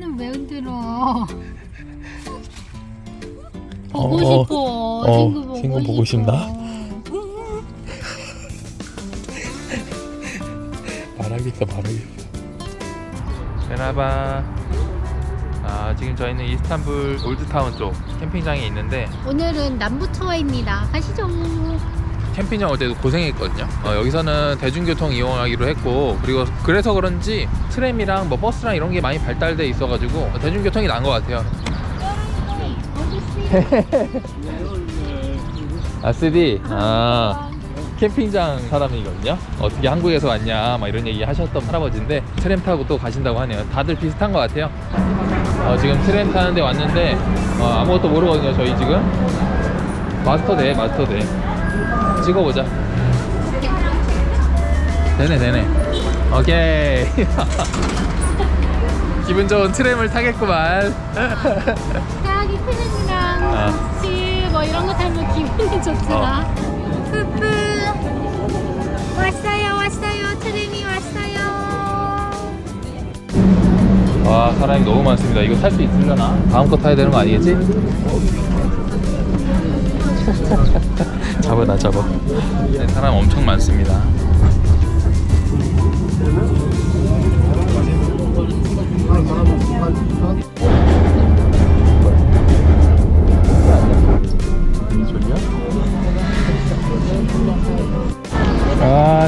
머리는 왜 흔들어? 보고 싶어. 친구 보고 싶나? 말하겠어. 베나바. 지금 저희는 이스탄불 올드타운 쪽 캠핑장에 있는데 오늘은 남부 투어입니다. 가시죠. 캠핑장 올 때도 고생했거든요. 여기서는 대중교통 이용하기로 했고, 그리고 그래서 그런지 트램이랑 뭐 버스랑 이런 게 많이 발달돼 있어가지고 대중교통이 나은 것 같아요. 쓰디. 캠핑장 사람이거든요. 어떻게 한국에서 왔냐 막 이런 얘기 하셨던 할아버지인데 트램 타고 또 가신다고 하네요. 다들 비슷한 것 같아요. 지금 트램 타는데 왔는데 아무것도 모르거든요. 저희 지금 마스터돼. 찍어보자. 되네. 오케이. 기분 좋은 트램을 타겠구만. 자기 트램이랑 같이 뭐 이런 거 타면 기분이 좋더라. 뿌뿌. 왔어요. 트램이 왔어요. 와, 사람이 너무 많습니다. 이거 탈 수 있으려나? 다음 거 타야 되는 거 아니겠지? 잡아. 네, 사람 엄청 많습니다.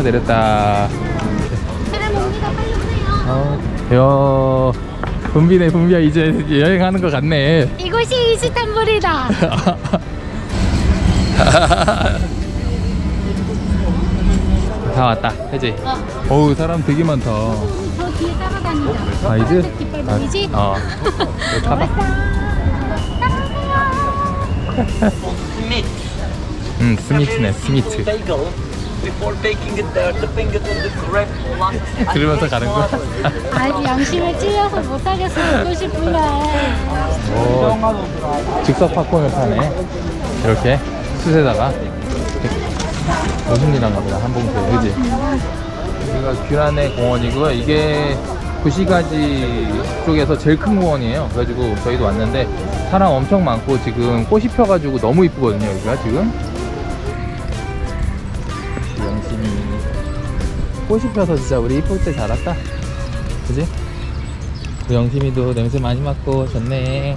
내렸다. 트램 옵니다. 빨리 오세요. 붐비야. 이제 여행하는 것 같네. 이곳이 이스탄불이다. 다 왔다. 그치? 어우, 사람 되게 많다. 저 뒤에 따라다니자. 이제? 깃발 보이지? 타봐. 스미트. Before baking it, dipping it in the correct line. 들으면서 가는 거야? 아직 양심에 찔려서 못하겠어. 먹고 싶으면. 즉석 팝콘을 파네. 이렇게 숯에다가 무슨 일 한가 보다. 한 봉투에. 그지? 여기가 귀란의 공원이고요. 이게 구시가지 쪽에서 제일 큰 공원이에요. 그래가지고 저희도 왔는데 사람 엄청 많고 지금 꽃이 펴가지고 너무 이쁘거든요. 여기가 지금 영심이 꽃이 펴서 진짜 우리 이쁠 때 잘 왔다. 그지? 우리 영심이도 냄새 많이 맡고 좋네.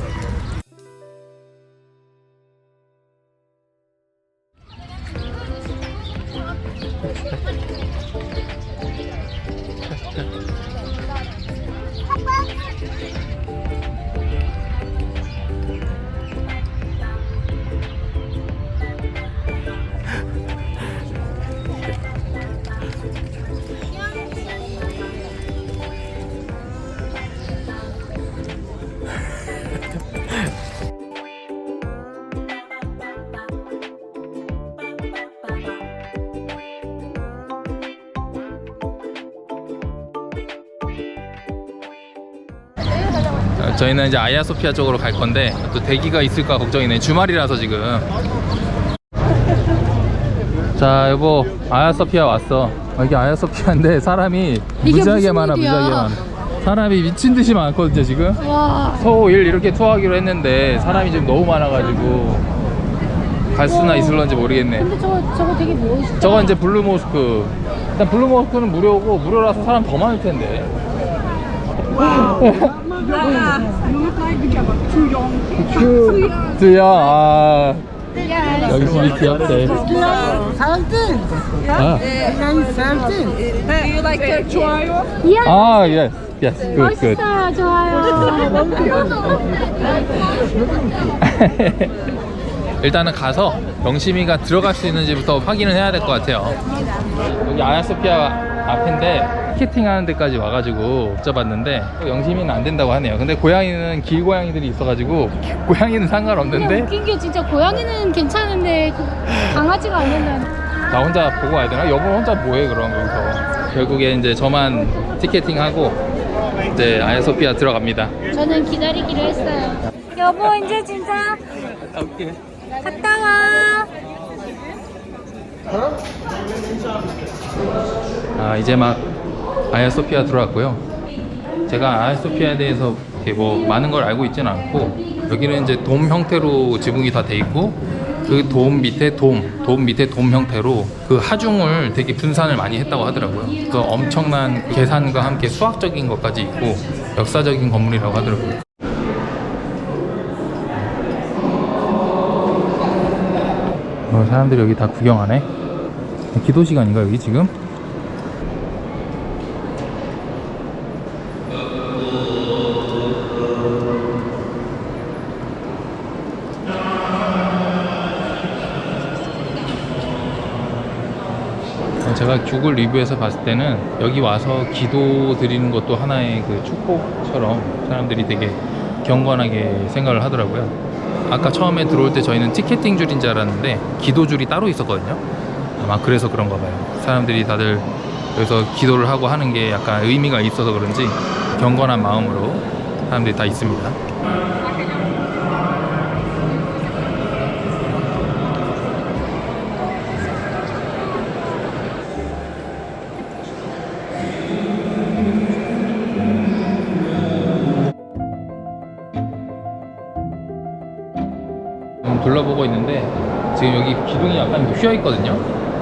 저희는 이제 아야소피아 쪽으로 갈 건데 또 대기가 있을까 걱정이네. 주말이라서 지금. 자, 여보, 아야소피아 왔어. 여기 아야소피아인데 사람이 무지하게 많아. 사람이 미친 듯이 많거든요 지금. 와. 서울 이렇게 투어하기로 했는데 사람이 지금 너무 많아가지고 갈 수나 있을런지 모르겠네. 근데 저거 되게 멋있다. 저건 이제 블루 모스크. 일단 블루 모스크는 무료고 무료라서 사람 더 많을 텐데. 주야. 영심이 귀엽대. Something. Something. Do you like that 좋아요? Yes. Good. 멋있어요. 좋아요. 일단은 가서 영심이가 들어갈 수 있는지부터 확인을 해야 될 것 같아요. 여기 아야소피아 앞인데 티켓팅 하는 데까지 와가지고 여쭤봤는데 영심이는 안 된다고 하네요. 근데 고양이는 길고양이들이 있어가지고 고양이는 상관없는데 근데 웃긴 게 진짜 고양이는 괜찮은데 강아지가 안 된다. 나 혼자 보고 와야 되나? 여보 혼자 뭐해 그럼 여기서. 결국에 이제 저만 티켓팅하고 이제 아야소피아 들어갑니다. 저는 기다리기로 했어요. 여보 이제 진짜 오케이. 갔다 와. 이제 막 아야소피아 들어왔고요. 제가 아야소피아에 대해서 이렇게 뭐 많은 걸 알고 있지는 않고, 여기는 이제 돔 형태로 지붕이 다 돼 있고, 그 돔 밑에 돔 밑에 돔 형태로 그 하중을 되게 분산을 많이 했다고 하더라고요. 그래서 엄청난 계산과 함께 수학적인 것까지 있고 역사적인 건물이라고 하더라고요. 사람들이 여기 다 구경하네. 기도 시간인가 여기 지금? 제가 구글 리뷰에서 봤을 때는 여기 와서 기도 드리는 것도 하나의 그 축복처럼 사람들이 되게 경건하게 생각을 하더라고요. 아까 처음에 들어올 때 저희는 티켓팅 줄인 줄 알았는데 기도 줄이 따로 있었거든요. 아마 그래서 그런가 봐요. 사람들이 다들 여기서 기도를 하고 하는 게 약간 의미가 있어서 그런지 경건한 마음으로 사람들이 다 있습니다. 둘러보고 있는데 지금 여기 기둥이 약간 휘어 있거든요.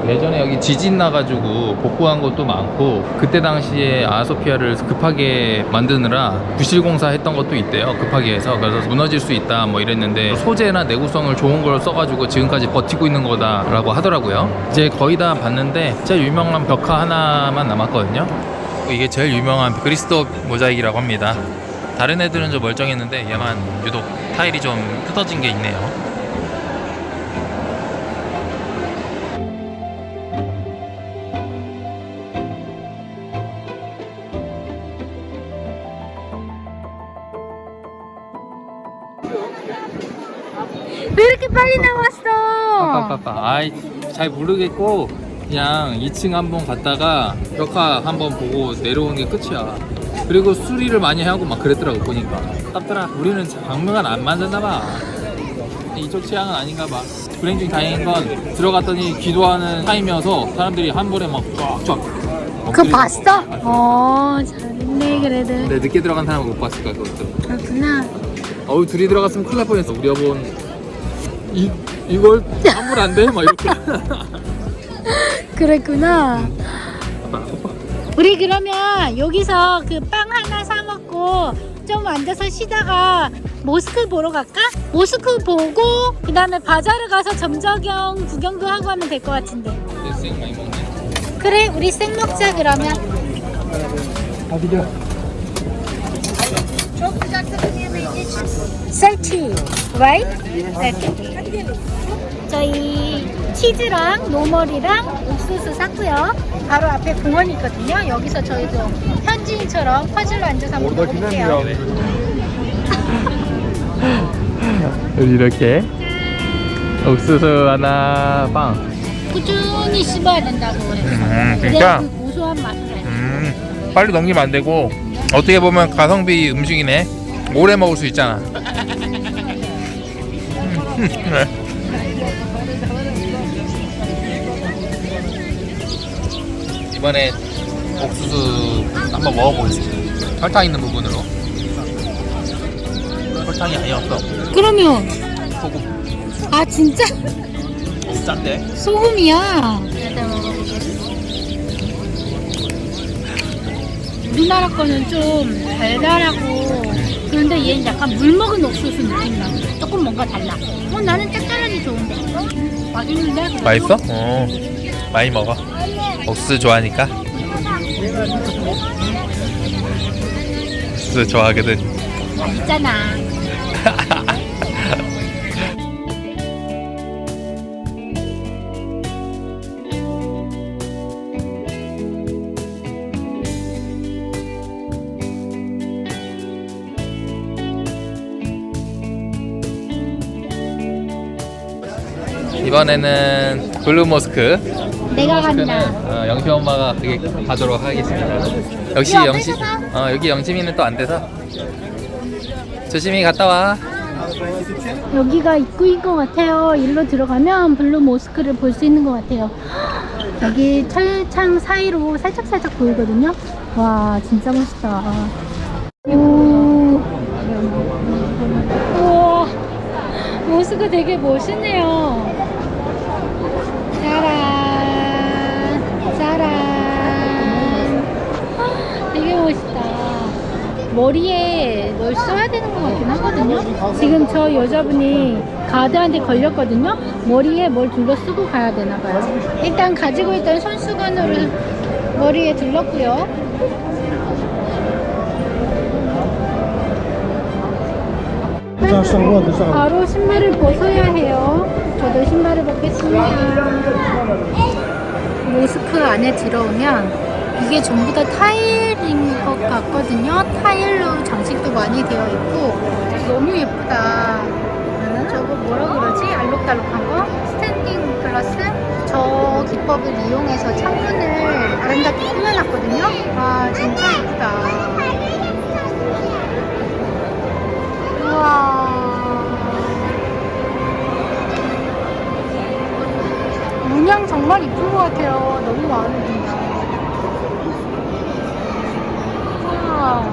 예전에 여기 지진 나가지고 복구한 것도 많고, 그때 당시에 아야소피아를 급하게 만드느라 부실공사 했던 것도 있대요. 급하게 해서. 그래서 무너질 수 있다 뭐 이랬는데, 소재나 내구성을 좋은 걸 써가지고 지금까지 버티고 있는 거다라고 하더라고요. 이제 거의 다 봤는데 제일 유명한 벽화 하나만 남았거든요. 이게 제일 유명한 그리스도 모자이크라고 합니다. 다른 애들은 좀 멀쩡했는데 얘만 유독 타일이 좀 뜯어진 게 있네요. 왜 이렇게 빨리 나왔어? 빠빠빠. 아이, 잘 모르겠고 그냥 2층 한번 갔다가 벽화 한번 보고 내려오는 게 끝이야. 그리고 수리를 많이 하고 막 그랬더라고 보니까. 답더라. 우리는 장면을 안 만드나 봐. 이쪽 취향은 아닌가 봐. 불행 중 다행인 건 들어갔더니 기도하는 타임이어서 사람들이 한 번에 막 쫙쫙. 그거 봤어? 잘했네 그래도. 근데 늦게 들어간 사람은 못 봤을 거야 그것도. 그렇구나. 어우, 둘이 들어갔으면 큰일 날 뻔했어. 우리 여보는 이걸 아무리 안 돼? 막 이렇게. 그랬구나. 우리 그러면 여기서 그 빵 하나 사 먹고 좀 앉아서 쉬다가 모스크 보러 갈까? 모스크 보고 그 다음에 바자르 가서 점저경 구경도 하고 하면 될 것 같은데. 생 많이 먹네. 그래, 우리 생 먹자 그러면. 셀티, right? 네. 저희 치즈랑 노멀이랑 옥수수 샀고요. 바로 앞에 공원이 있거든요. 여기서 저희도 현지인처럼 퍼즐로 앉아서 한번 먹어볼게요. 이렇게 옥수수 하나, 빵. 꾸준히 씹어야 된다고 그랬어. 그러니까? 그래야 그 고소한 맛을. 빨리 넘기면 안 되고, 어떻게 보면 가성비 음식이네. 오래 먹을 수 있잖아. 이번에 옥수수 한번 먹어보겠습니다. 설탕 있는 부분으로. 설탕이 아니었어. 그러면 소금. 아 진짜? 짠데? 소금이야. 우리나라 거는 좀 달달하고 그런데 얘는 약간 물 먹은 옥수수 느낌 나. 조금 뭔가 달라. 나는 짭짤하니 좋은데. 맛있는데? 맛있어? 많이 먹어. 옥수수 좋아하니까. 옥수수 좋아하거든. 맛있잖아. 이번에는 블루 모스크. 내가 간다. 영심 엄마가 그게 가도록 하겠습니다. 역시 이거 영심. 앞에 서서? 여기 영심이는 또 안 돼서. 조심히 갔다 와. 여기가 입구인 것 같아요. 일로 들어가면 블루 모스크를 볼 수 있는 것 같아요. 여기 철창 사이로 살짝살짝 보이거든요. 와 진짜 멋있다. 오. 우와. 모스크 되게 멋있네요. 짜란. 짜란. 되게 멋있다. 머리에 뭘 써야 되는 것 같긴 하거든요. 지금 저 여자분이 가드한테 걸렸거든요. 머리에 뭘 둘러 쓰고 가야 되나 봐요. 일단 가지고 있던 손수건으로 머리에 둘렀고요. 바로 신발을 벗어야 해요. 저도 신발을 벗겠습니다. 모스크 안에 들어오면 이게 전부 다 타일인 것 같거든요. 타일로 장식도 많이 되어 있고 너무 예쁘다. 저거 뭐라 그러지? 알록달록한 거? 스탠딩 글라스? 저 기법을 이용해서 창문을 아름답게 꾸며놨거든요. 와 진짜 예쁘다. 우와. 문양 정말 이쁜 것 같아요. 너무 마음에 든다. 우와.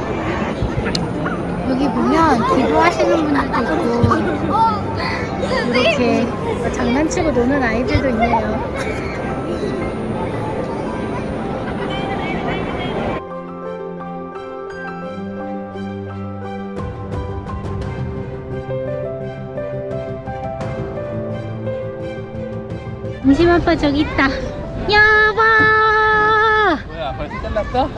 여기 보면 기도하시는 분들도 있고 이렇게 장난치고 노는 아이들도 있네요. 임심 아빠 저기 있다. 여보. 뭐야 벌써 끝났어?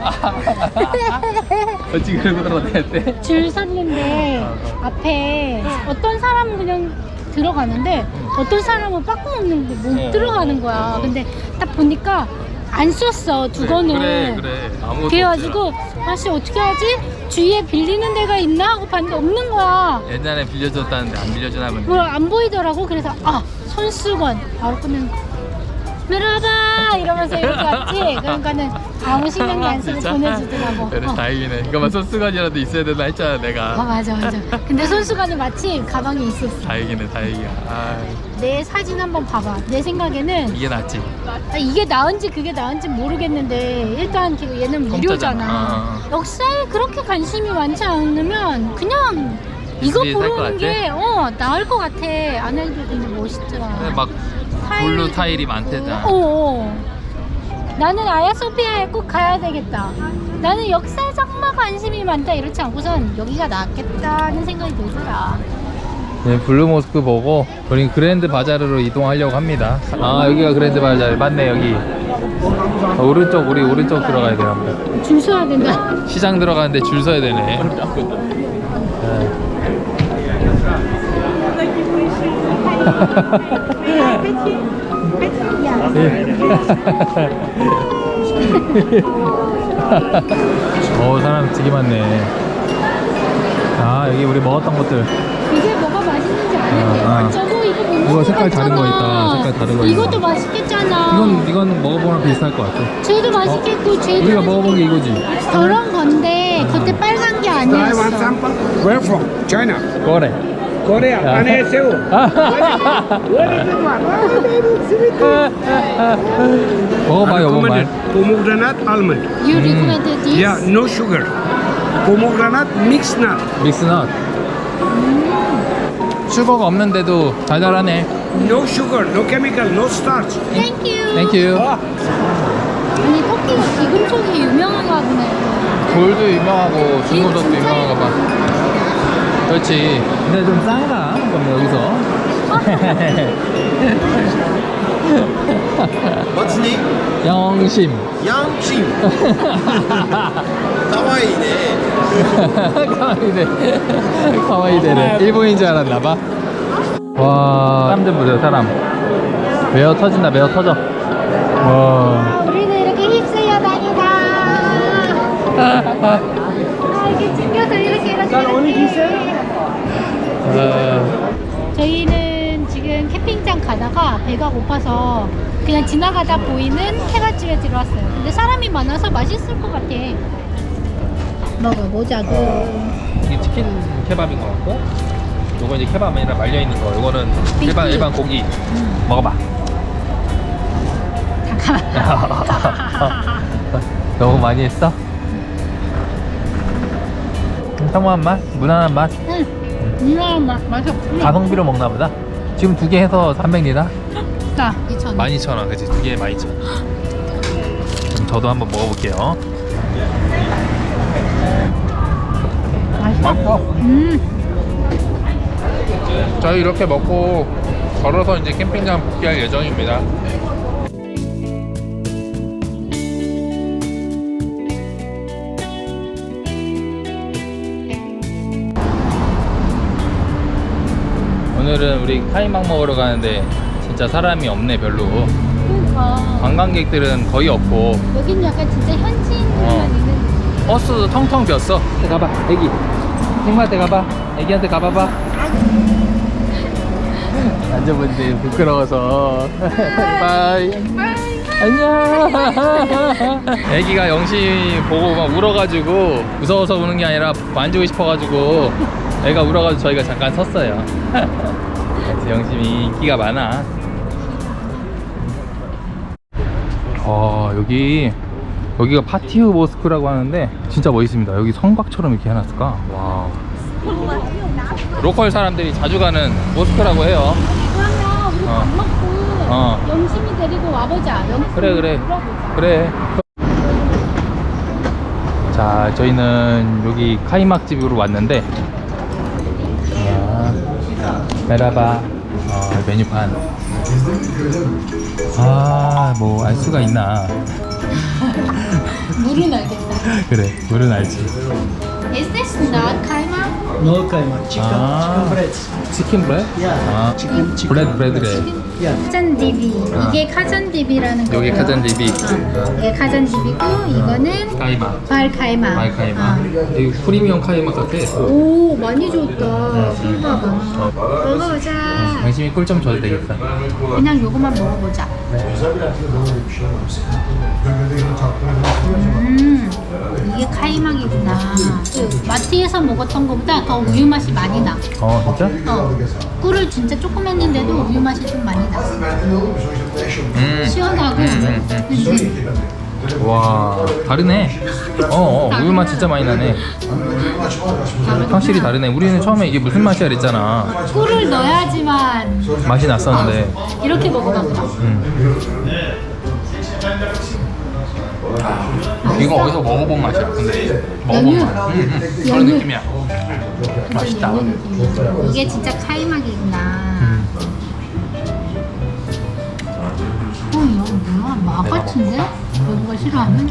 지금 그러는데 줄 섰는데 앞에 어떤 사람은 그냥 들어가는데 어떤 사람은 빠꾸 없는 거 못 들어가는 거야. 근데 딱 보니까 안 썼어 두건을. 그래 아무것도 그래가지고 아씨 어떻게 하지? 주위에 빌리는 데가 있나 하고 봤는데 없는 거야. 없더라. 옛날에 빌려줬다는데 안 빌려주나 보네. 뭐 안 보이더라고. 그래서 아 손수건 바로 꺼낸 들어봐 이러면서 이렇게 왔지. 그러니까는 아무 신경도 안 쓰고 진짜? 보내주더라고. 그래 다행이네. 이거만 손수건이라도 있어야 된다 했잖아 내가. 맞아. 근데 손수건이 마침 가방에 있었어. 다행이네 다행이야. 아, 내 사진 한번 봐봐. 내 생각에는 이게 낫지. 이게 나은지 그게 나은지 모르겠는데 일단 얘는 무료잖아. 공짜잖아. 역사에 그렇게 관심이 많지 않으면 그냥 이거 SB에 살것 보는 게 나을 것 같아. 안에도 근데 멋있더라. 근데 막 블루 타일이 많대잖아. 나는 아야소피아에 꼭 가야 되겠다. 나는 역사에 정말 관심이 많다 이렇지 않고선 여기가 낫겠다는 생각이 들더라. 네, 블루 모스크 보고 우리 그랜드 바자르로 이동하려고 합니다. 아 여기가 그랜드 바자르 맞네 여기. 오른쪽 우리 오른쪽 들어가야 돼요. 한번. 줄 서야 된다. 시장 들어가는데 줄 서야 되네. 사람 되게 많네. 아 여기 우리 먹었던 것들. 이게 뭐가 맛있는지 아는데 저거 이거 못 이거 색깔 먹어봤잖아. 다른 거 있다. 색깔 다른 거 이것도 있어. 맛있겠잖아. 이건 먹어보면 비슷할 것 같아. 쟤도 맛있겠고 쟤도 우리가 먹어본 게 이거지. 저런 건데 겉에 빨간 게 Taiwan 아니었어. sample. Where from? China. 거래. Korea. Yeah. Ane Seoul. Very good one. 먹어봐요 Recommended. 먹어봐. Pomegranate almond. You recommended this? Yeah, no sugar. Pomegranate mixed nut. 믹스넛. 슈거가 없는데도 달달하네. No sugar, no chemical, no starch. Thank you. 땡큐. 아니 터키가 기금속이 유명한가 보네. 돌도 유명하고 중고석도 진짜 유명한가 봐. 그렇지. 근데 좀 싼가? 그럼 여기서. What's name? 영심. Yangshim. 가와이네. 가와이네. 가와이네래. 일본인 줄 알았나 봐. 와. 사람 좀 보세요, 사람. 매어 터진다, 매어 터져. 와. 우리는 이렇게 휩쓸려 다니다. 이렇게 튕겨서 이렇게. 저희는 지금 캠핑장 가다가 배가 고파서 그냥 지나가다 보이는 케밥집에 들어왔어요. 근데 사람이 많아서 맛있을 것 같아. 먹어보자고. 이게 치킨 케밥인 것 같고, 요거 이제 케밥 아니라 말려있는 거. 요거는 일반 고기. 먹어봐. 잠깐만. 너무 많이 했어? 평범한 맛? 무난한 맛? 응. 이만한 맛이 없구나. 가성비로 먹나 보다. 지금 두 개 해서 300리라? 자, 2,000원. 12,000원, 그치? 두 개에 12,000원. 그럼 저도 한번 먹어볼게요. 맛있어? 저희 이렇게 먹고 걸어서 이제 캠핑장 복귀할 예정입니다. 오늘은 우리 카이막 먹으러 가는데 진짜 사람이 없네 별로. 그러니까. 관광객들은 거의 없고 여기는 약간 진짜 현지인들만 있는. 버스도 텅텅 비었어. 가봐 애기 생마한테 가봐. 애기한테 가봐봐. 앉아본데 부끄러워서. 바이. 안녕. 애기가 영시 보고 막 울어가지고 무서워서 우는 게 아니라 만지고 싶어가지고 애가 울어가지고 저희가 잠깐 섰어요. 그래서 영심이 인기가 많아. 여기가 파티우 모스크라고 하는데 진짜 멋있습니다. 여기 성곽처럼 이렇게 해놨을까? 와. 로컬 사람들이 자주 가는 모스크라고 해요. 그러면 우리 밥 먹고 영심이 데리고 와보자. 그래. 그래. 자, 저희는 여기 카이막 집으로 왔는데 메라바 메뉴판. 뭐 알 수가 있나? 물은 알겠다. 그래, 물은 알지. Is this not kaima? No kaima. Chicken breads. 치킨 브레드? 브레드래. 카잔디비. 이게 카잔디비라는 거예요. 여기 카잔디비. 이게 카잔디비고 이거는 카이막. 발카이마. 카이막. 이거 프리미엄 카이막 같아. 오, 많이 줬다. 술봐봐. 먹어보자. 당신이 꿀 좀 줘도 되겠다. 그냥 요것만 먹어보자. 이게 카이막이구나. 그 마트에서 먹었던 것보다 더 우유 맛이 많이 나. 진짜? 꿀을 진짜 조금 했는데도 우유 맛이 좀 많이 나. 시원하고. 그치? 와, 다르네. 우유 맛 진짜 많이 나네. 확실히 다르네. 우리는 처음에 이게 무슨 맛이야 그랬잖아. 꿀을 넣어야지만 맛이 났었는데. 이렇게 먹어봐. 이거 어디서 먹어본 맛이야. 근데 먹어본 맛. 그런 연유. 느낌이야. 맛있다. 이게 진짜 카이막이구나. 이거 뭐야? 막 같은데? 여보가 싫어하는?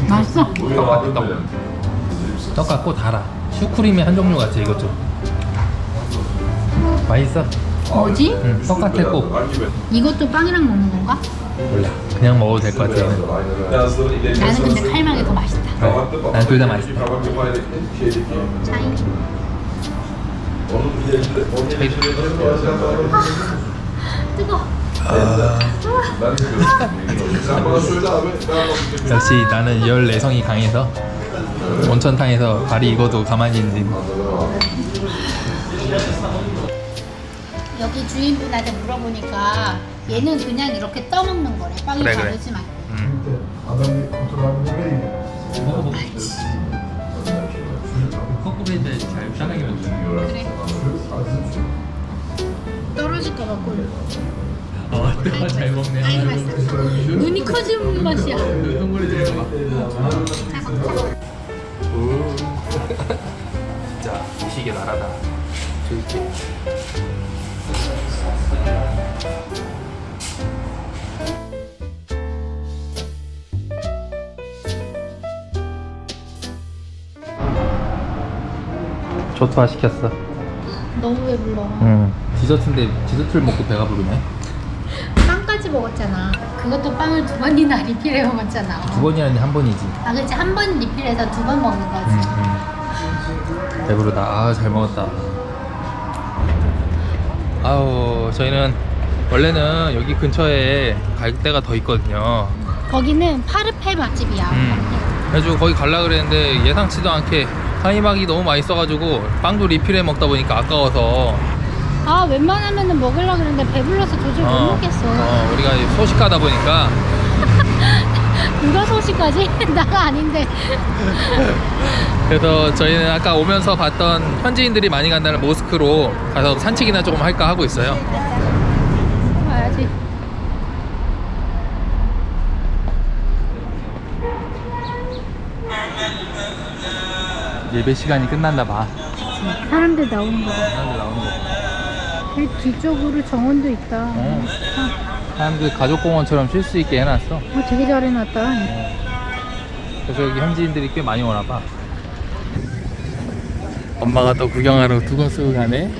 맛있어? 떡 같아, 떡. 떡 같고 달아. 슈크림의 한 종류 같아, 이것도. 맛있어? 뭐지? 응, 떡 같아, 꼭. 이것도 빵이랑 먹는 건가? 몰라. 그냥 먹어도 될 것 같아. 나는 근데 칼막이 더 맛있다. 그래. 난 둘 다 맛있다. 차이. 뜨거. 역시 나는 열 내성이 강해서 온천탕에서 발이 익어도 가만히 있는. 여기 주인분한테 물어보니까 얘는 그냥 이렇게 떠먹는 거래. 빵이 그래. 다르지만. 먹어보고 싶어. 코코베이드 잘 편하게 먹는. 그래. 떨어질까봐 꿀. 뜨거 잘 먹네. 아이 맛있어. 눈이 커지는 맛이야. 눈물이 들어가. 진짜 이식의 나라다. 저기. 조토화 시켰어. 너무 배불러. 디저트인데 디저트를 먹고 배가 부르네. 빵까지 먹었잖아. 그것도 빵을 2번이나 리필해 먹었잖아. 2번이라니 한 번이지. 아, 그치. 한 번 리필해서 2번 먹는 거지. 배부르다. 잘 먹었다. 저희는 원래는 여기 근처에 갈 데가 더 있거든요. 거기는 파르페 맛집이야. 그래가지고 거기 갈라 그랬는데 예상치도 않게 카이막이 너무 맛있어가지고 빵도 리필해 먹다 보니까 아까워서 아, 웬만하면은 먹으려고 그랬는데 배불러서 도저히 못 먹겠어. 우리가 소식하다 보니까 누가 소식까지? 나가 아닌데. 그래서 저희는 아까 오면서 봤던 현지인들이 많이 간다는 모스크로 가서 산책이나 조금 할까 하고 있어요. 와야지. 예배 시간이 끝났나 봐. 사람들 나오는 거 봐. 사람들 나오는 거. 그 뒤쪽으로 정원도 있다. 어. 사람들 가족공원처럼 쉴 수 있게 해놨어. 되게 잘 해놨다. 그래서 여기 현지인들이 꽤 많이 오나 봐. 엄마가 또 구경하러 두건수 가네.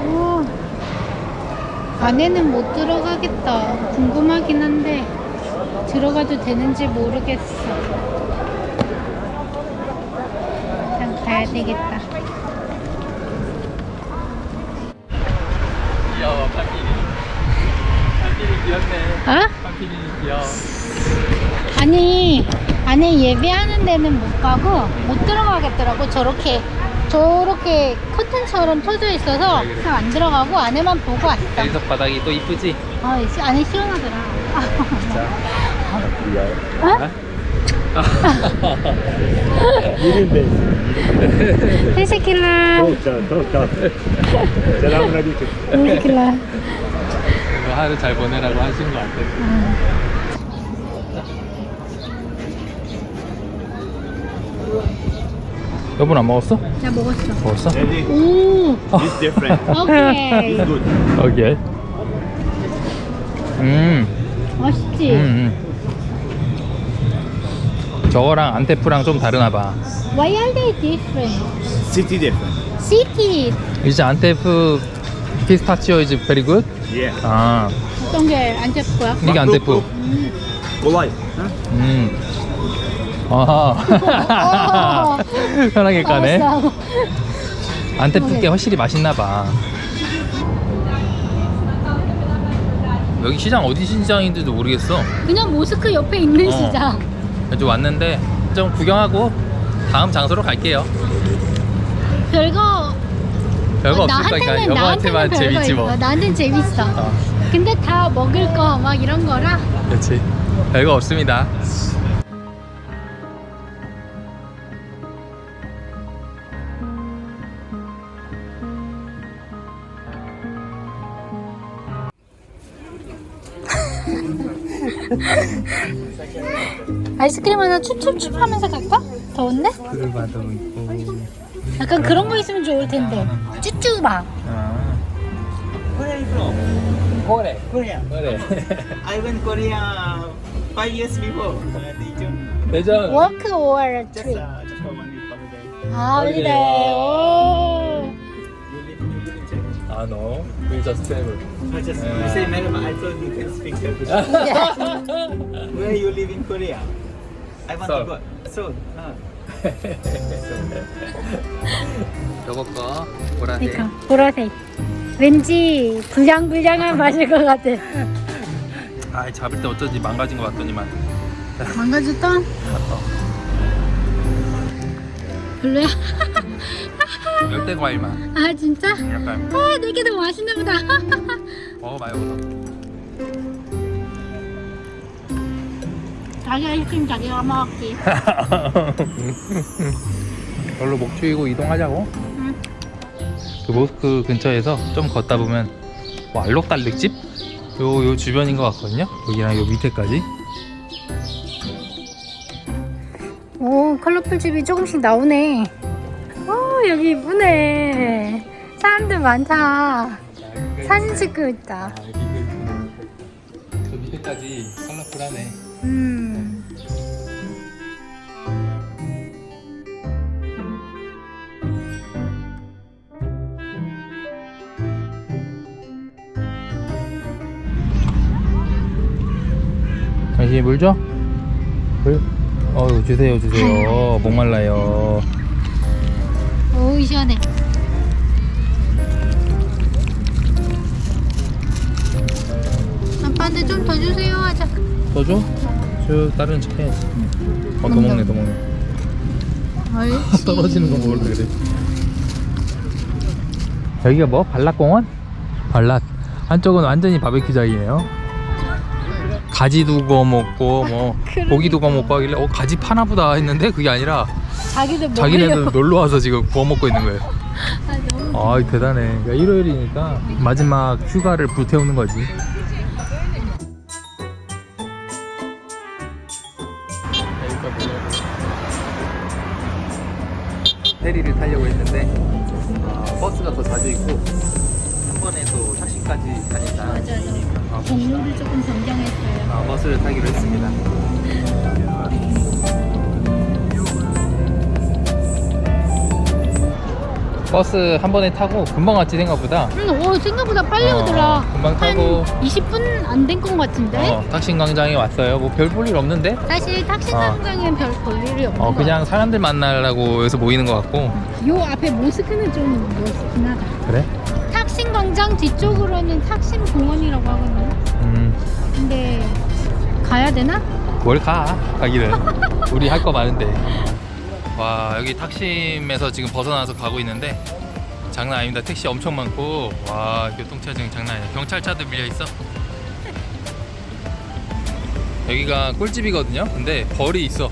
오, 안에는 못 들어가겠다. 궁금하긴 한데 들어가도 되는지 모르겠어. 일단 가야 되겠다. 귀여워, 파피리. 파피리 귀엽네. 어? 파피리 귀여워. 아니, 안에 예배하는 데는 못 가고 못 들어가겠더라고. 저렇게 커튼처럼 쳐져 있어서 그래. 그냥 안 들어가고 안에만 보고 왔다. 여기서 바닥이 또 이쁘지? 안에 시원하더라. 어? 테시킬라. 테시킬라. 이거 하루 잘 보내라고 하신 것 같아. 여분 안 먹었어? 나 먹었어. 먹었어? 오, It's different. 오케이. It's good. 오케이. 맛있지? 저거랑 안테프랑 좀 다르나 봐. Why are they different? City different. City. 이제 안테프 피스타치오 is very good? Yeah. 아, 어떤 게 안 잡고요? 이게 안테프. Kolay. 아하. 편하게 까네. 알았어. 안테프 게 확실히 맛있나 봐. 여기 시장 어디 시장인지도 모르겠어. 그냥 모스크 옆에 있는 시장. 좀 왔는데 좀 구경하고 다음 장소로 갈게요. 별거 없을 거니까 여보한테만 별거 재밌지 뭐. 있어. 나한텐 재밌어. 어. 근데 다 먹을 거 막 이런 거라. 그렇지. 별거 없습니다. 아이스크림 하나 춥춥춥 하면서 갈까? 더운데? 그를 봐도 있고. 약간 그런 거 있으면 좋을 텐데. 쭈쭈바. Where are you from? Korea. Korea. 그래. I went Korea 5 years before. 대전. Work or trip? Just for 1 week holiday. 아, holiday. 그래. 오. You live in Czech? 아, no. We just travel. I just you say madam, I thought you can speak Turkish. Where you live in Korea? I want Seoul. to go. Seoul. 저거 거 보라색. 그러니까 보라색. 왠지 불량불량한 맛일 것 같아. 아, 잡을 때 어쩌지 망가진 것 같더니만. 망가졌다? 별로야? 열대 과일만. 아 진짜? 약간 아 내게 더 맛있나 보다. 먹어봐요. 우선. 자기 아이스크림 자기가 먹었지. 별로 목 조이고 이동하자고. 그 모스크 근처에서 좀 걷다 보면 뭐 알록달록집? 요 주변인 것 같거든요. 여기랑 요 밑에까지. 오 컬러풀 집이 조금씩 나오네. 오 여기 이쁘네. 사람들 많다. 사진 찍고 있다. 저 밑에까지 컬러풀하네. 당신이 물 줘? 물? 주세요. 목말라요. 오 시원해. 아빠한테 좀 더 주세요 하자. 더 줘? 다른 척 해야지. 더 먹네. 옳지. 떨어지는 거 먹으려 그래. 여기가 뭐? 발락공원? 발락. 한쪽은 완전히 바베큐장이에요. 가지도 구워 먹고 뭐 고기도 구워 먹고 하길래 가지 파나 보다 했는데 그게 아니라 자기들 자기네들 놀러 와서 지금 구워 먹고 있는 거예요. 너무 아 대단해. 그러니까 일요일이니까 마지막 휴가를 불태우는 거지. 페리를 타려고 했는데 버스가 더 자주 있고 한 번에 또 탁시까지 가니까 맞아요. 종로를 조금 변경했어요. 버스를 타기로 했습니다. 버스 한 번에 타고 금방 왔지 생각보다. 생각보다 빨리 오더라. 금방 타고 한 20분 안 된 것 같은데? 탁신광장에 왔어요. 뭐 별 볼 일 없는데 사실 탁신광장엔 별 볼 일이 없는 것 그냥 사람들 만나려고 해서 모이는 것 같고. 같아. 요 앞에 모스크는 좀 멋있긴 하다. 그래? 탁신광장 뒤쪽으로는 탁신공원이라고 하거든요. 근데 가야 되나? 뭘 가기를. 우리 할 거 많은데. 와 여기 탁심에서 지금 벗어나서 가고 있는데 장난 아닙니다. 택시 엄청 많고 와 교통체증 장난 아니야. 경찰차도 밀려있어. 여기가 꿀집이거든요. 근데 벌이 있어.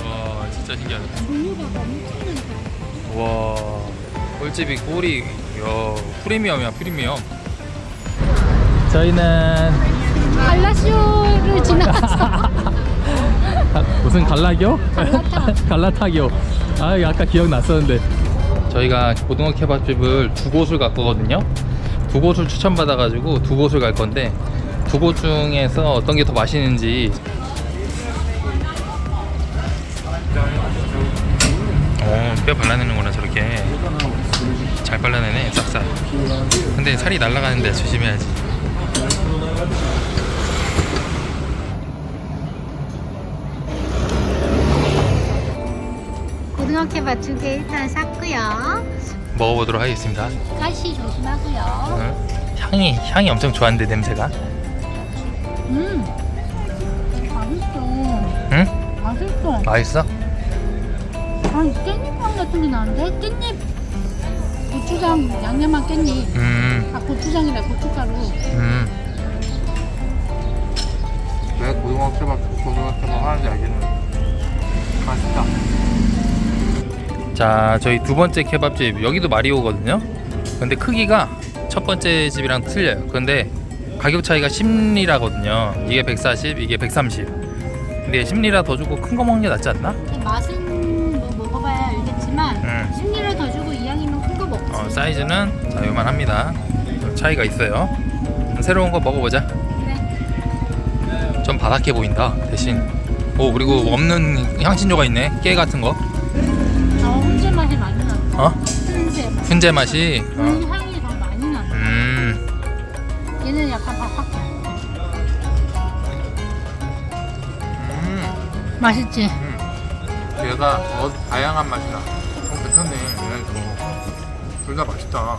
와 진짜 신기하다. 종류가 엄청 많다. 와 꿀집이 꿀이 프리미엄이야 프리미엄. 저희는 갈라쇼를 지나갔어. 무슨 갈라교? 갈라타교. 아까 기억났었는데. 저희가 고등어 케밥집을 두 곳을 갔거든요. 두 곳을 추천받아가지고 두 곳을 갈 건데 두 곳 중에서 어떤 게 더 맛있는지. 뼈 발라내는구나 저렇게. 잘 발라내네 싹싹. 근데 살이 날아가는데 조심해야지. 고등어 케밥 2개 일단 샀고요. 먹어보도록 하겠습니다. 가시 조심하고요. 향이 엄청 좋아하는데 냄새가. 맛있어. 응? 맛있어. 맛있어? 아니 깻잎향 같은 게 나는데? 깻잎 고추장 양념한 깻잎. 고추장이라 고춧가루. 왜 고등어 케밥 하는지 알겠네. 맛있다. 자 저희 두 번째 케밥집 여기도 마리오거든요. 근데 크기가 첫 번째 집이랑 틀려요. 근데 가격 차이가 10리라거든요. 이게 140, 이게 130. 근데 10리라 더 주고 큰 거 먹는 게 낫지 않나? 맛은 뭐 먹어봐야 알겠지만 10리를 더 주고 이왕이면 큰 거 먹지. 사이즈는 자 요만합니다. 차이가 있어요. 새로운 거 먹어보자. 그래. 좀 바삭해 보인다 대신. 그리고 없는 향신료가 있네. 깨 같은 거. 훈제 맛이 많이 나. 훈제 훈제 맛이. 향이 더 많이 나. 얘는 약간 바삭해. 맛있지? 얘가 다양한 맛이 나. 괜찮네. 얘네도 둘 다 맛있다.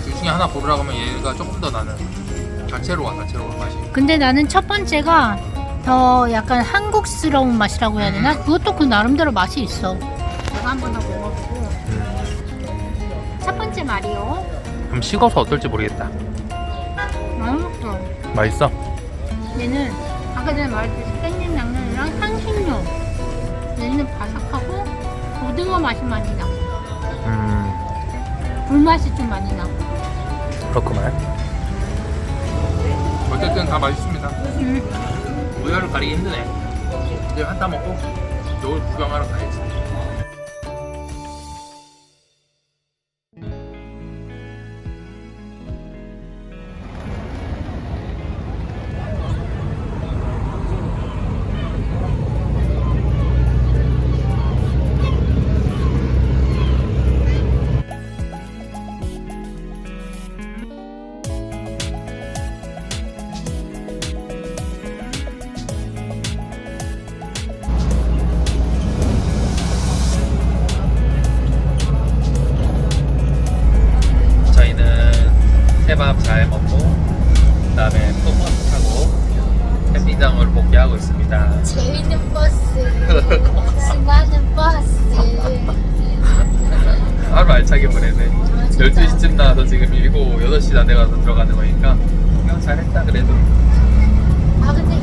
둘 중에 하나 고르라고 하면 얘가 조금 더 나는 다채로워 맛이. 근데 나는 첫 번째가 더 약간 한국스러운 맛이라고 해야 되나? 그것도 그 나름대로 맛이 있어. 제가 한 번 더 먹어보고. 첫 번째 마리오. 그럼 식어서 어떨지 모르겠다. 맛있어. 맛있어? 얘는 아까 전에 말했듯이 깻잎 양념이랑 향신료. 얘는 바삭하고 고등어 맛이 많이 나. 불맛이 좀 많이 나. 그렇구만. 어쨌든 다 맛있습니다. 우열을 가리기 힘드네. 이제 한타 먹고 노을 구경하러 가야지. 케밥 잘 먹고 그다음에 또 버스 타고 캠핑장으로 복귀하고 있습니다. 재밌는 버스. 신나는 버스. 하루 알차게 보내네. 12시쯤 나와서 지금 7, 8시 다 돼가서 들어가는 거니까 잘했다 그래도. 아 근데